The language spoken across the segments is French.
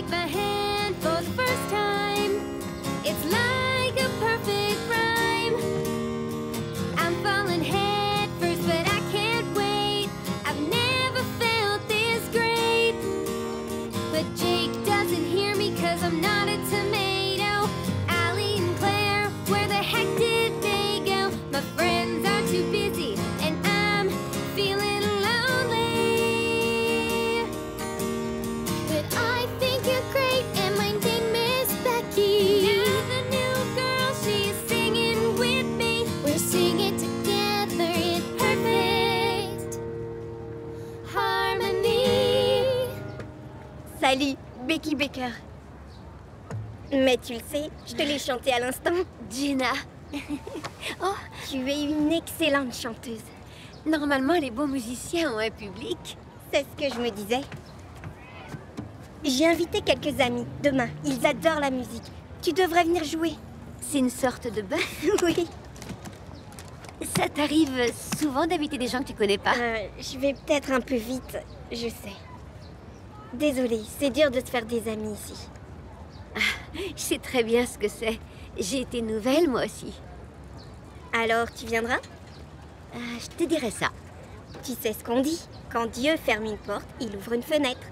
take my hand for the first time. It's like a perfect rhyme. I'm falling head first, but I can't wait. I've never felt this great. But Jake doesn't hear me 'cause I'm not a tomato. Allie and Claire, where the heck did they go? My friends are too busy, and I'm feeling lonely. But I think you're great, and my name is Becky. Now the new girl, she's singing with me. We'll sing it together in perfect harmony. Salut, Becky Baker. Mais tu le sais, je te l'ai chanté à l'instant. Gina. Oh, tu es une excellente chanteuse. Normalement, les bons musiciens ont un public. C'est ce que je me disais. J'ai invité quelques amis demain. Ils adorent la musique. Tu devrais venir jouer. C'est une sorte de bœuf. Oui. Ça t'arrive souvent d'inviter des gens que tu connais pas? Je vais peut-être un peu vite, je sais. Désolée, c'est dur de se faire des amis ici. Je sais très bien ce que c'est. J'ai été nouvelle, moi aussi. Alors, tu viendras? Je te dirai ça. Tu sais ce qu'on dit. Quand Dieu ferme une porte, il ouvre une fenêtre.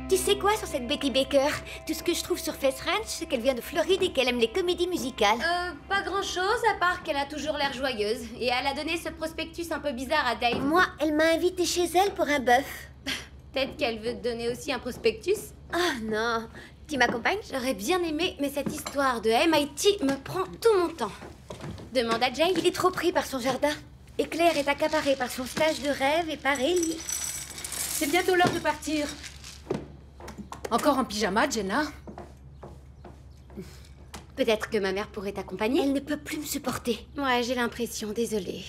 Tu sais quoi sur cette Betty Baker? Tout ce que je trouve sur Face Ranch, c'est qu'elle vient de Floride et qu'elle aime les comédies musicales. Pas grand-chose, à part qu'elle a toujours l'air joyeuse. Et elle a donné ce prospectus un peu bizarre à Dave. Moi, elle m'a invitée chez elle pour un bœuf. Peut-être qu'elle veut te donner aussi un prospectus. Ah non. Tu m'accompagnes? J'aurais bien aimé, mais cette histoire de MIT me prend tout mon temps. Demande à Jake. Il est trop pris par son jardin. Et Claire est accaparée par son stage de rêve et par Ellie. C'est bientôt l'heure de partir. Encore en pyjama, Jenna? Peut-être que ma mère pourrait t'accompagner. Elle ne peut plus me supporter. Ouais, j'ai l'impression, désolée.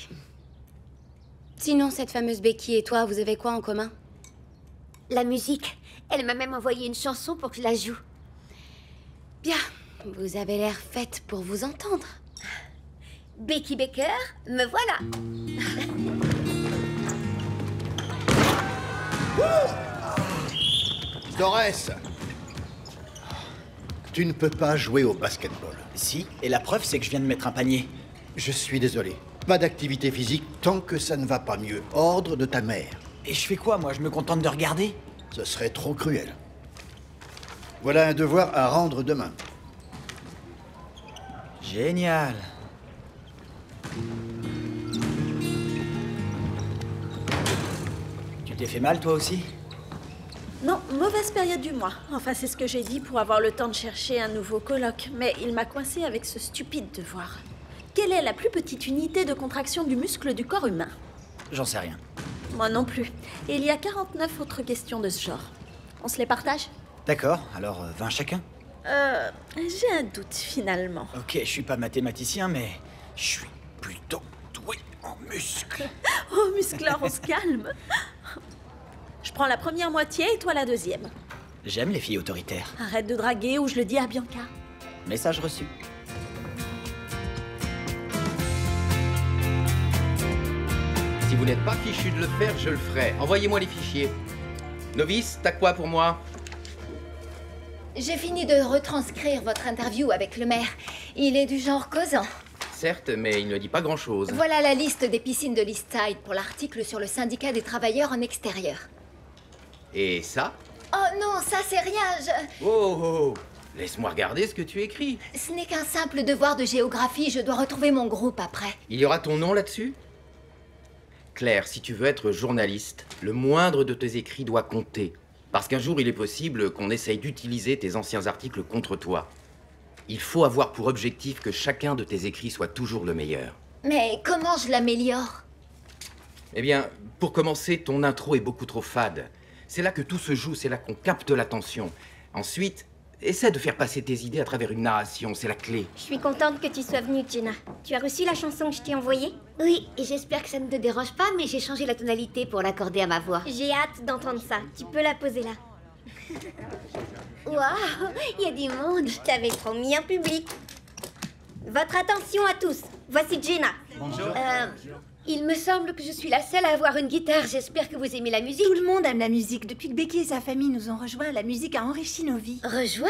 Sinon, cette fameuse Becky et toi, vous avez quoi en commun? La musique. Elle m'a même envoyé une chanson pour que je la joue. Bien, vous avez l'air faite pour vous entendre. Becky Baker, me voilà. Torres, tu ne peux pas jouer au basketball. Si, et la preuve, c'est que je viens de mettre un panier. Je suis désolé. Pas d'activité physique tant que ça ne va pas mieux. Ordre de ta mère. Et je fais quoi, moi? Je me contente de regarder? Ce serait trop cruel. Voilà un devoir à rendre demain. Génial. Tu t'es fait mal, toi aussi? Non, mauvaise période du mois. Enfin, c'est ce que j'ai dit pour avoir le temps de chercher un nouveau coloc. Mais il m'a coincé avec ce stupide devoir. Quelle est la plus petite unité de contraction du muscle du corps humain? J'en sais rien. Moi non plus. Et il y a 49 autres questions de ce genre. On se les partage? D'accord, alors 20 chacun? J'ai un doute finalement. Ok, je suis pas mathématicien, mais je suis plutôt doué en muscles. Oh, muscleur, on se calme. Je prends la première moitié et toi la deuxième. J'aime les filles autoritaires. Arrête de draguer ou je le dis à Bianca. Message reçu. Si vous n'êtes pas fichu de le faire, je le ferai. Envoyez-moi les fichiers. Novice, t'as quoi pour moi? J'ai fini de retranscrire votre interview avec le maire. Il est du genre causant. Certes, mais il ne dit pas grand-chose. Voilà la liste des piscines de l'Eastside pour l'article sur le syndicat des travailleurs en extérieur. Et ça? Oh non, ça c'est rien, Oh, oh, oh. Laisse-moi regarder ce que tu écris. Ce n'est qu'un simple devoir de géographie, je dois retrouver mon groupe après. Il y aura ton nom là-dessus? Claire, si tu veux être journaliste, le moindre de tes écrits doit compter. Parce qu'un jour, il est possible qu'on essaye d'utiliser tes anciens articles contre toi. Il faut avoir pour objectif que chacun de tes écrits soit toujours le meilleur. Mais comment je l'améliore? Eh bien, pour commencer, ton intro est beaucoup trop fade. C'est là que tout se joue, c'est là qu'on capte l'attention. Ensuite, essaie de faire passer tes idées à travers une narration, c'est la clé. Je suis contente que tu sois venue, Jenna. Tu as reçu la chanson que je t'ai envoyée? Oui, et j'espère que ça ne te dérange pas, mais j'ai changé la tonalité pour l'accorder à ma voix. J'ai hâte d'entendre ça. Tu peux la poser là. Waouh, il y a du monde. Je t'avais promis un public. Votre attention à tous. Voici Jenna. Il me semble que je suis la seule à avoir une guitare. J'espère que vous aimez la musique. Tout le monde aime la musique. Depuis que Becky et sa famille nous ont rejoints, la musique a enrichi nos vies. Rejoint?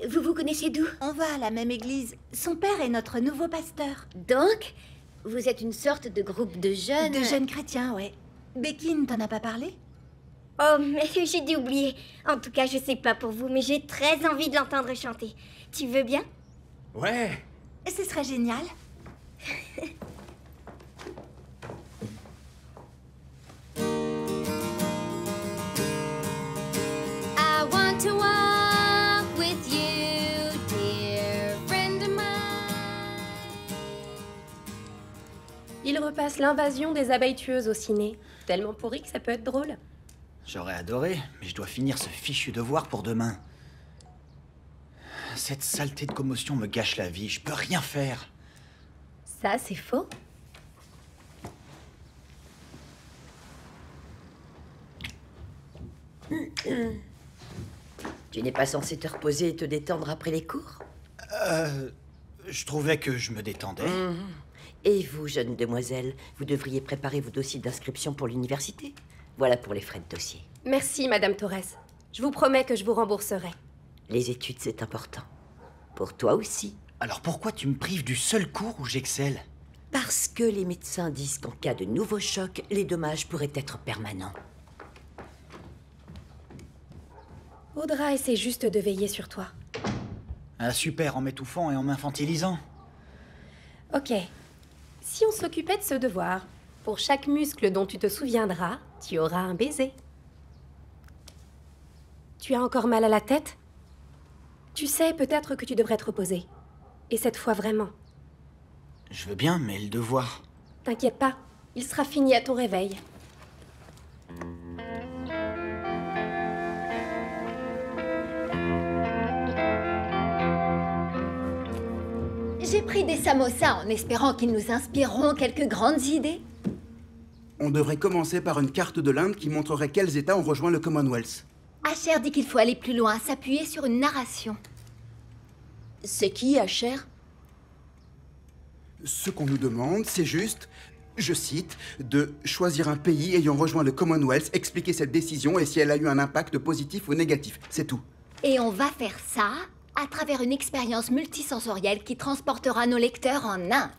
Vous vous connaissez d'où? On va à la même église. Son père est notre nouveau pasteur. Donc, vous êtes une sorte de groupe de jeunes... De jeunes chrétiens, ouais. Becky ne t'en a pas parlé? Oh, mais j'ai dû oublier. En tout cas, je sais pas pour vous, mais j'ai très envie de l'entendre chanter. Tu veux bien? Ouais. Ce serait génial. I want to walk with you, dear friend of mine. Il repasse l'invasion des abeilles tueuses au ciné. Tellement pourri que ça peut être drôle. J'aurais adoré, mais je dois finir ce fichu devoir pour demain. Cette saleté de commotion me gâche la vie, je peux rien faire. Ça, c'est faux. Tu n'es pas censé te reposer et te détendre après les cours? Je trouvais que je me détendais. Et vous, jeune demoiselle, vous devriez préparer vos dossiers d'inscription pour l'université. Voilà pour les frais de dossier. Merci, Madame Torres. Je vous promets que je vous rembourserai. Les études, c'est important. Pour toi aussi. Alors pourquoi tu me prives du seul cours où j'excelle? Parce que les médecins disent qu'en cas de nouveau choc, les dommages pourraient être permanents. Audra essaie juste de veiller sur toi. Ah super, en m'étouffant et en m'infantilisant. Ok. Si on s'occupait de ce devoir, pour chaque muscle dont tu te souviendras, tu auras un baiser. Tu as encore mal à la tête? Tu sais, peut-être que tu devrais te reposer. Et cette fois vraiment. Je veux bien, mais le devoir... T'inquiète pas, il sera fini à ton réveil. J'ai pris des samosas en espérant qu'ils nous inspireront quelques grandes idées. On devrait commencer par une carte de l'Inde qui montrerait quels États ont rejoint le Commonwealth. Asher dit qu'il faut aller plus loin, s'appuyer sur une narration. C'est qui, Asher? Ce qu'on nous demande, c'est juste, je cite, de choisir un pays ayant rejoint le Commonwealth, expliquer cette décision et si elle a eu un impact positif ou négatif. C'est tout. Et on va faire ça à travers une expérience multisensorielle qui transportera nos lecteurs en Inde.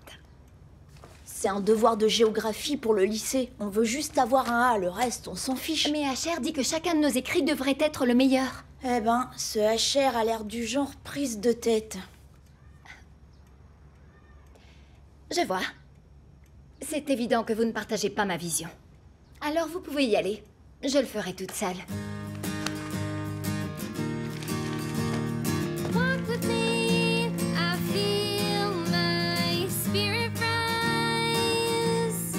C'est un devoir de géographie pour le lycée. On veut juste avoir un A, le reste, on s'en fiche. Mais Asher dit que chacun de nos écrits devrait être le meilleur. Eh ben, ce Asher a l'air du genre prise de tête. Je vois. C'est évident que vous ne partagez pas ma vision. Alors vous pouvez y aller. Je le ferai toute seule. Walk with me, I feel my spirit rise.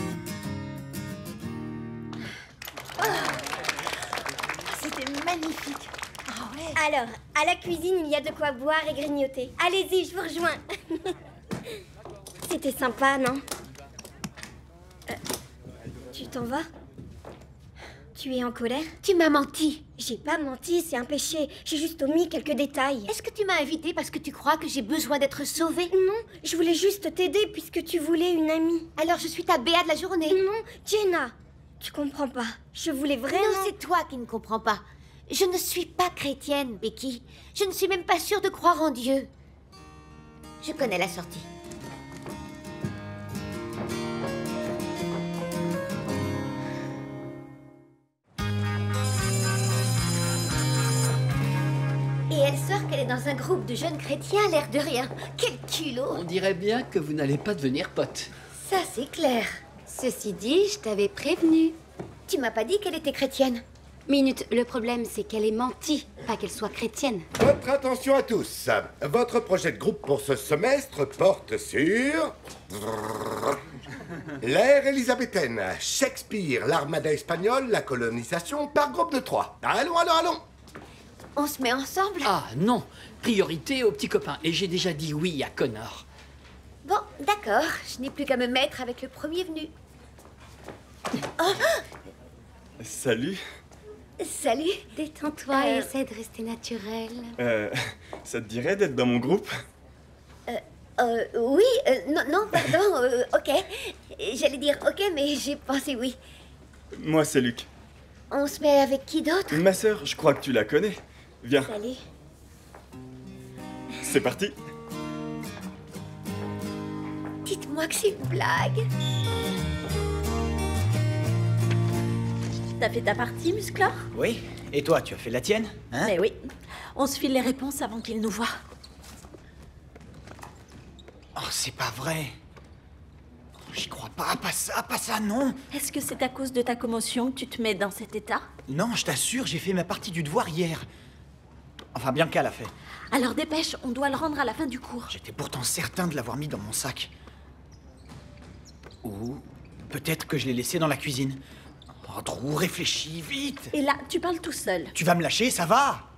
C'était magnifique. Ah ouais. Alors, à la cuisine, il y a de quoi boire et grignoter. Allez-y, je vous rejoins. C'était sympa, non? Tu t'en vas? Tu es en colère? Tu m'as menti. J'ai pas menti, c'est un péché. J'ai juste omis quelques détails. Est-ce que tu m'as invité parce que tu crois que j'ai besoin d'être sauvée? Non, je voulais juste t'aider puisque tu voulais une amie. Alors je suis ta béa de la journée. Non, Jenna, tu comprends pas. Je voulais vraiment... Non, c'est toi qui ne comprends pas. Je ne suis pas chrétienne, Becky. Je ne suis même pas sûre de croire en Dieu. Je connais la sortie. Et belle-sœur qu'elle est dans un groupe de jeunes chrétiens, l'air de rien. Quel culot! On dirait bien que vous n'allez pas devenir potes. Ça, c'est clair. Ceci dit, je t'avais prévenu. Tu m'as pas dit qu'elle était chrétienne. Minute, le problème c'est qu'elle est mentie, pas qu'elle soit chrétienne. Votre attention à tous. Votre projet de groupe pour ce semestre porte sur... l'ère élisabéthaine, Shakespeare, l'armada espagnole, la colonisation par groupe de 3. Allons. On se met ensemble? Ah non, priorité aux petits copains. Et j'ai déjà dit oui à Connor. Bon, d'accord. Je n'ai plus qu'à me mettre avec le premier venu. Oh! Salut. Salut. Détends-toi et essaie de rester naturel. Ça te dirait d'être dans mon groupe? Oui, non, pardon, ok. J'allais dire ok, mais j'ai pensé oui. Moi, c'est Luc. On se met avec qui d'autre? Ma sœur, je crois que tu la connais. Viens. Salut. C'est parti. Dites-moi que c'est une blague. T'as fait ta partie, Musclor? Oui. Et toi, tu as fait la tienne, hein? Mais oui. On se file les réponses avant qu'il nous voie. Oh, c'est pas vrai. J'y crois pas, pas ça, non. Est-ce que c'est à cause de ta commotion que tu te mets dans cet état? Non, je t'assure, j'ai fait ma partie du devoir hier. Enfin, Bianca l'a fait. Alors dépêche, on doit le rendre à la fin du cours. J'étais pourtant certain de l'avoir mis dans mon sac. Ou peut-être que je l'ai laissé dans la cuisine. Oh, Drew, réfléchis, vite. Et là, tu parles tout seul. Tu vas me lâcher, ça va?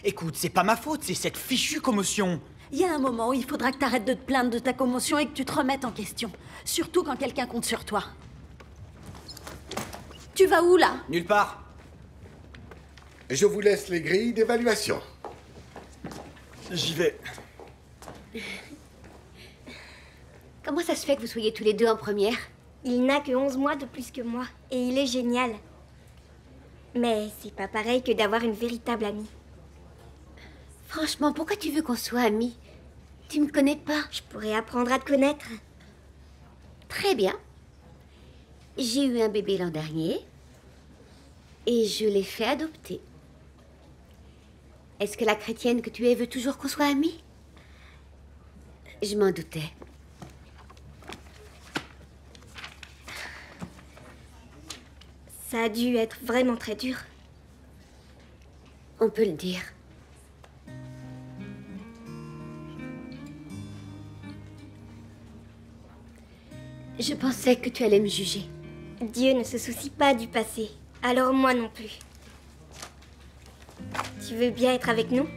Écoute, c'est pas ma faute, c'est cette fichue commotion. Il y a un moment où il faudra que t'arrêtes de te plaindre de ta commotion et que tu te remettes en question. Surtout quand quelqu'un compte sur toi. Tu vas où, là? Nulle part. Je vous laisse les grilles d'évaluation. J'y vais. Comment ça se fait que vous soyez tous les deux en première? Il n'a que 11 mois de plus que moi, et il est génial. Mais c'est pas pareil que d'avoir une véritable amie. Franchement, pourquoi tu veux qu'on soit amis? Tu me connais pas. Je pourrais apprendre à te connaître. Très bien. J'ai eu un bébé l'an dernier, et je l'ai fait adopter. Est-ce que la chrétienne que tu es veut toujours qu'on soit amis? Je m'en doutais. Ça a dû être vraiment très dur. On peut le dire. Je pensais que tu allais me juger. Dieu ne se soucie pas du passé, alors moi non plus. Tu veux bien être avec nous?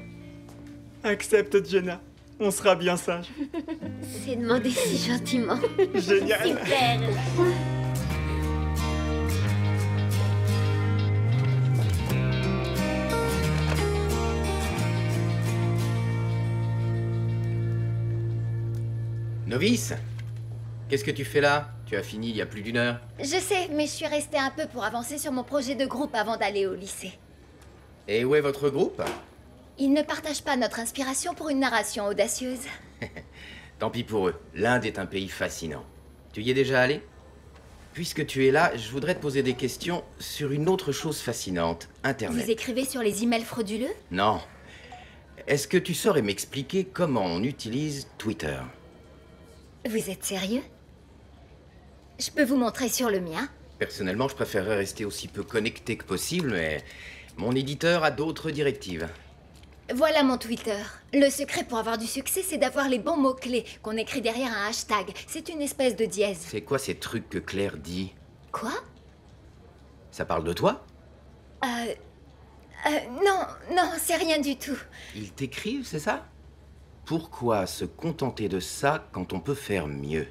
Accepte, Jenna. On sera bien sages. C'est demandé si gentiment. Génial. Super. Novice, qu'est-ce que tu fais là? Tu as fini il y a plus d'1 heure. Je sais, mais je suis restée un peu pour avancer sur mon projet de groupe avant d'aller au lycée. Et où est votre groupe? Ils ne partagent pas notre inspiration pour une narration audacieuse. Tant pis pour eux, l'Inde est un pays fascinant. Tu y es déjà allé? Puisque tu es là, je voudrais te poser des questions sur une autre chose fascinante, Internet. Vous écrivez sur les emails frauduleux? Non. Est-ce que tu saurais m'expliquer comment on utilise Twitter? Vous êtes sérieux? Je peux vous montrer sur le mien? Personnellement, je préférerais rester aussi peu connecté que possible, mais mon éditeur a d'autres directives. Voilà mon Twitter. Le secret pour avoir du succès, c'est d'avoir les bons mots-clés qu'on écrit derrière un hashtag. C'est une espèce de dièse. C'est quoi ces trucs que Claire dit? Quoi? Ça parle de toi? Non, c'est rien du tout. Ils t'écrivent, c'est ça? Pourquoi se contenter de ça quand on peut faire mieux?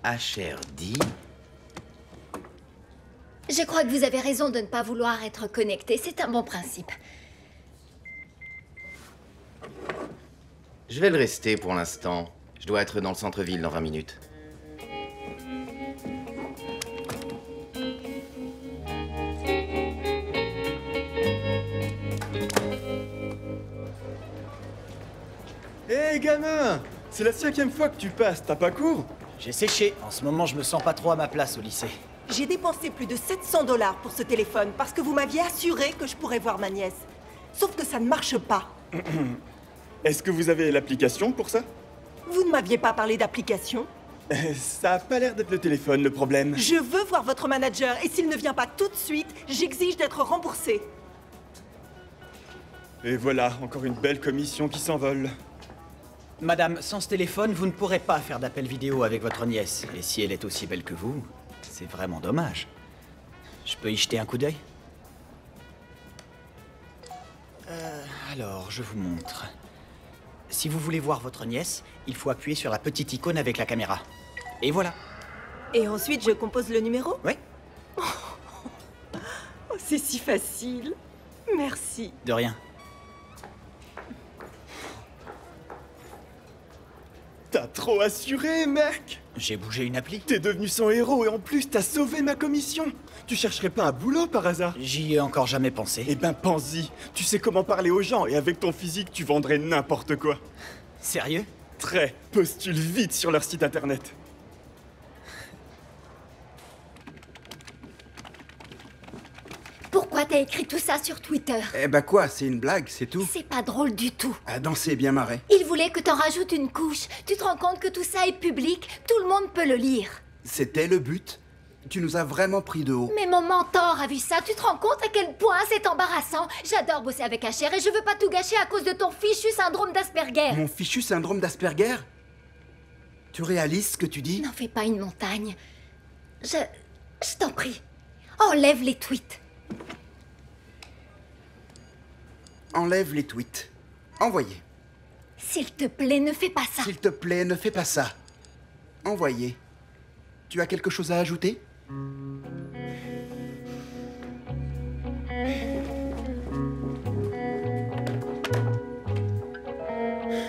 HR dit... Je crois que vous avez raison de ne pas vouloir être connecté. C'est un bon principe. Je vais le rester pour l'instant. Je dois être dans le centre-ville dans 20 minutes. Hé, gamin! C'est la 5e fois que tu passes, t'as pas cours? J'ai séché. En ce moment, je me sens pas trop à ma place au lycée. J'ai dépensé plus de 700 $ pour ce téléphone parce que vous m'aviez assuré que je pourrais voir ma nièce. Sauf que ça ne marche pas. Est-ce que vous avez l'application pour ça? Vous ne m'aviez pas parlé d'application? Ça a pas l'air d'être le téléphone, le problème. Je veux voir votre manager et s'il ne vient pas tout de suite, j'exige d'être remboursé. Et voilà, encore une belle commission qui s'envole. Madame, sans ce téléphone, vous ne pourrez pas faire d'appel vidéo avec votre nièce. Et si elle est aussi belle que vous, c'est vraiment dommage. Je peux y jeter un coup d'œil? Alors, je vous montre. Si vous voulez voir votre nièce, il faut appuyer sur la petite icône avec la caméra. Et voilà. Et ensuite, je compose le numéro? Oui. Oh, c'est si facile. Merci. De rien. T'as trop assuré, mec! J'ai bougé une appli. T'es devenu son héros et en plus, t'as sauvé ma commission! Tu chercherais pas un boulot par hasard? J'y ai encore jamais pensé. Eh ben, pense-y. Tu sais comment parler aux gens et avec ton physique, tu vendrais n'importe quoi. Sérieux? Très. Postule vite sur leur site internet. Pourquoi t'as écrit tout ça sur Twitter? Eh ben quoi, c'est une blague, c'est tout. C'est pas drôle du tout. À danser bien marré. Il voulait que t'en rajoutes une couche. Tu te rends compte que tout ça est public? Tout le monde peut le lire. C'était le but. Tu nous as vraiment pris de haut. Mais mon mentor a vu ça. Tu te rends compte à quel point c'est embarrassant? J'adore bosser avec HR et je veux pas tout gâcher à cause de ton fichu syndrome d'Asperger. Mon fichu syndrome d'Asperger? Tu réalises ce que tu dis? N'en fais pas une montagne. Je t'en prie. Enlève les tweets. Enlève les tweets. Envoyez. S'il te plaît, ne fais pas ça. S'il te plaît, ne fais pas ça. Envoyez. Tu as quelque chose à ajouter?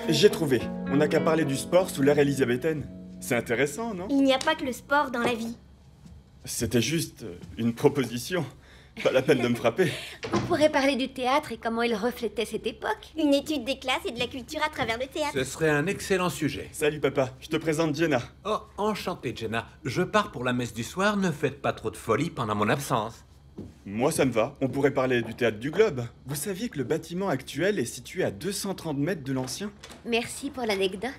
J'ai trouvé. On n'a qu'à parler du sport sous l'ère élisabéthaine. C'est intéressant, non? Il n'y a pas que le sport dans la vie. C'était juste une proposition. Pas la peine de me frapper. On pourrait parler du théâtre et comment il reflétait cette époque. Une étude des classes et de la culture à travers le théâtre. Ce serait un excellent sujet. Salut papa, je te présente Jenna. Oh, enchanté Jenna. Je pars pour la messe du soir, ne faites pas trop de folie pendant mon absence. Moi ça me va, on pourrait parler du théâtre du Globe. Vous saviez que le bâtiment actuel est situé à 230 mètres de l'ancien? Merci pour l'anecdote.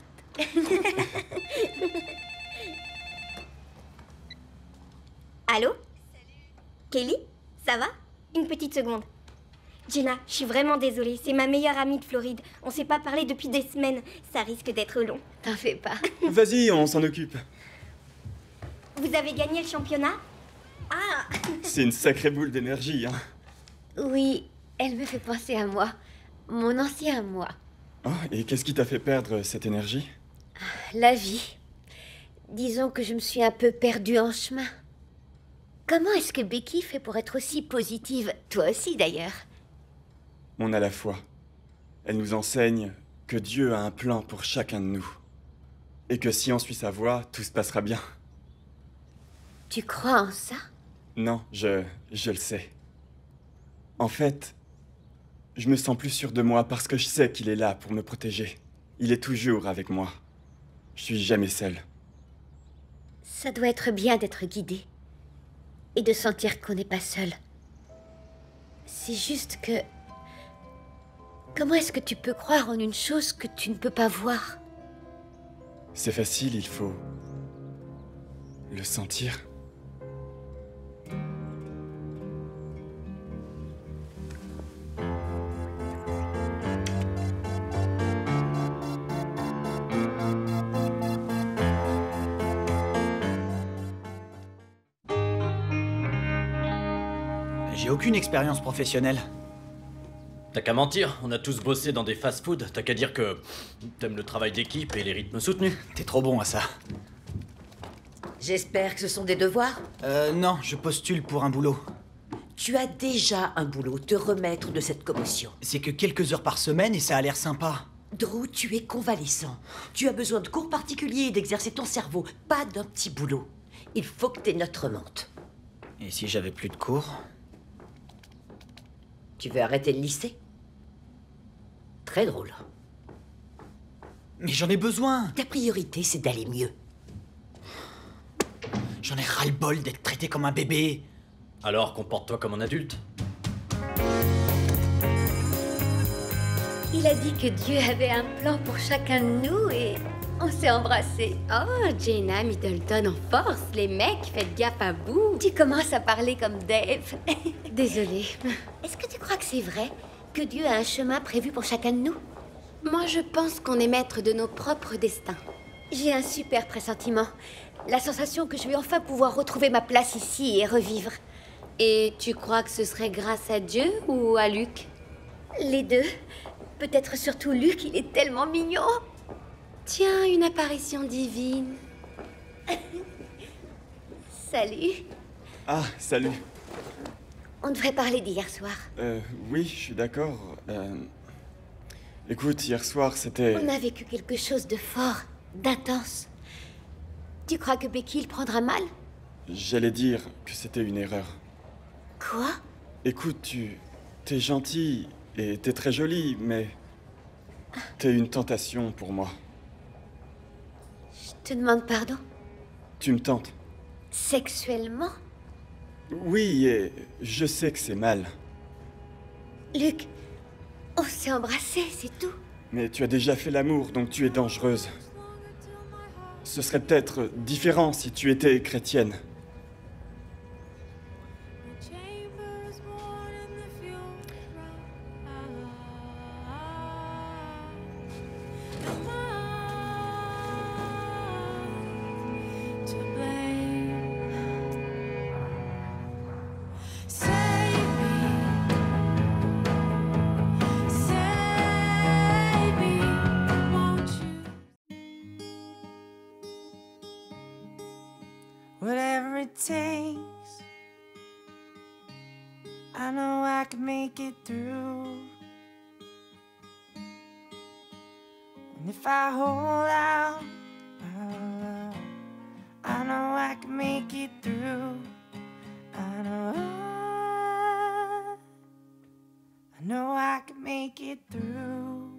Allô? Kelly? Ça va? Une petite seconde. Jenna, je suis vraiment désolée, c'est ma meilleure amie de Floride. On s'est pas parlé depuis des semaines, ça risque d'être long. T'en fais pas. Vas-y, on s'en occupe. Vous avez gagné le championnat? Ah! C'est une sacrée boule d'énergie, hein. Oui, elle me fait penser à moi. Mon ancien moi. Oh, et qu'est-ce qui t'a fait perdre cette énergie? La vie. Disons que je me suis un peu perdue en chemin. Comment est-ce que Becky fait pour être aussi positive? Toi aussi, d'ailleurs. On a la foi. Elle nous enseigne que Dieu a un plan pour chacun de nous. Et que si on suit sa voie, tout se passera bien. Tu crois en ça? Non, je le sais. En fait, je me sens plus sûr de moi parce que je sais qu'il est là pour me protéger. Il est toujours avec moi. Je suis jamais seul. Ça doit être bien d'être guidé. Et de sentir qu'on n'est pas seul. C'est juste que... Comment est-ce que tu peux croire en une chose que tu ne peux pas voir? C'est facile, il faut... le sentir. J'ai aucune expérience professionnelle. T'as qu'à mentir, on a tous bossé dans des fast-food, t'as qu'à dire que t'aimes le travail d'équipe et les rythmes soutenus. T'es trop bon à ça. J'espère que ce sont des devoirs. Non, je postule pour un boulot. Tu as déjà un boulot, te remettre de cette commotion. C'est que quelques heures par semaine et ça a l'air sympa. Drew, tu es convalescent. Tu as besoin de cours particuliers et d'exercer ton cerveau, pas d'un petit boulot. Il faut que tes notes remontent. Et si j'avais plus de cours? Tu veux arrêter le lycée? Très drôle. Mais j'en ai besoin. Ta priorité, c'est d'aller mieux. J'en ai ras-le-bol d'être traité comme un bébé. Alors comporte-toi comme un adulte. Il a dit que Dieu avait un plan pour chacun de nous et on s'est embrassés. Oh, Jenna Middleton en force. Les mecs, faites gaffe à vous. Tu commences à parler comme Dave. Désolée. Est-ce que tu crois que c'est vrai que Dieu a un chemin prévu pour chacun de nous? Moi, je pense qu'on est maître de nos propres destins. J'ai un super pressentiment. La sensation que je vais enfin pouvoir retrouver ma place ici et revivre. Et tu crois que ce serait grâce à Dieu ou à Luc? Les deux. Peut-être surtout Luc, il est tellement mignon. Tiens, une apparition divine. Salut. Ah, salut. On devrait parler d'hier soir. Oui, je suis d'accord. Écoute, hier soir, c'était... On a vécu quelque chose de fort, d'intense. Tu crois que Becky le prendra mal? J'allais dire que c'était une erreur. Quoi? Écoute, t'es gentil et t'es très jolie, mais... T'es une tentation pour moi. Je te demande pardon? Tu me tentes. Sexuellement? Oui, et je sais que c'est mal. Luc, on s'est embrassés, c'est tout. Mais tu as déjà fait l'amour, donc tu es dangereuse. Ce serait peut-être différent si tu étais chrétienne. Whatever it takes, I know I can make it through. And if I hold out, I know I can make it through. I know I can make it through.